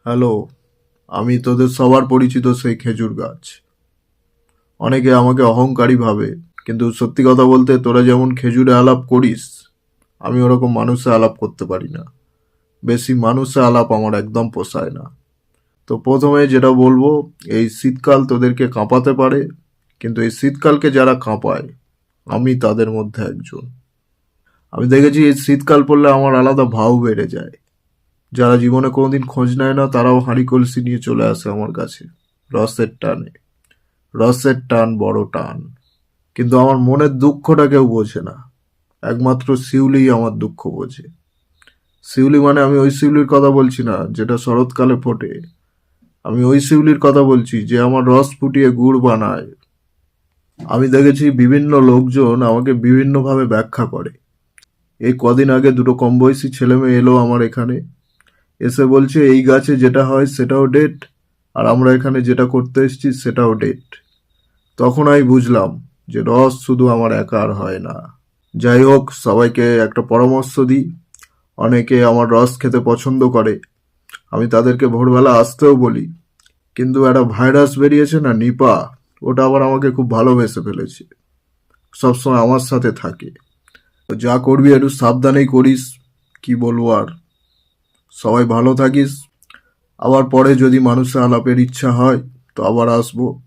Hello, আমি তোদের সবার পরিচিত সেই খেজুর গাছ। অনেকে আমাকে অহংকারী ভাবে, কিন্তু সত্যি কথা বলতে তোরা যেমন খেজুরে আলাপ করিস, আমি ওরকম মানুষে আলাপ করতে পারি না। বেশি মানুষে আলাপ আমার একদম পোষায় না। তো প্রথমে যেটা বলবো, এই শীতকাল তোদেরকে কাঁপাতে পারে, কিন্তু এই শীতকালকে যারা কাঁপায় আমি তাদের মধ্যে একজন। আমি দেখেছি এই শীতকাল পড়লে আমার আলাদা ভাও বেড়ে যায়। যারা জীবনে কোনোদিন খোঁজ নেয় না তারাও হাঁড়ি কলসি নিয়ে চলে আসে আমার কাছে, রসের টানে। রসের টান বড় টান। কিন্তু আমার মনের দুঃখটা কেউ বোঝে না। একমাত্র শিউলিই আমার দুঃখ বোঝে। শিউলি মানে আমি ওই শিউলির কথা বলছি না যেটা শরৎকালে ফোটে। আমি ওই শিউলির কথা বলছি যে আমার রস ফুটিয়ে গুড় বানায়। আমি দেখেছি বিভিন্ন লোকজন আমাকে বিভিন্নভাবে ব্যাখ্যা করে। এই কদিন আগে দুটো কম বয়সী ছেলে মেয়ে এলো আমার এখানে, এসে বলছে এই গাছে যেটা হয় সেটাও ডেট, আর আমরা এখানে যেটা করতে এসেছি সেটাও ডেট। তখন আমি বুঝলাম যে রস শুধু আমার একার হয় না। যাই হোক, সবাইকে একটা পরামর্শ দিই। অনেকে আমার রস খেতে পছন্দ করে, আমি তাদেরকে ভোরবেলা আসতেও বলি। কিন্তু একটা ভাইরাস বেরিয়েছে না, নিপা, ওটা আবার আমাকে খুব ভালোবেসে ফেলেছে। সবসময় আমার সাথে থাকে। তো যা করবি একটু সাবধানেই করিস। কি বলবো আর। সবাই ভালো থাকিস। আবার পরে যদি মানুষের আলাপের ইচ্ছা হয় তো আবার আসবো।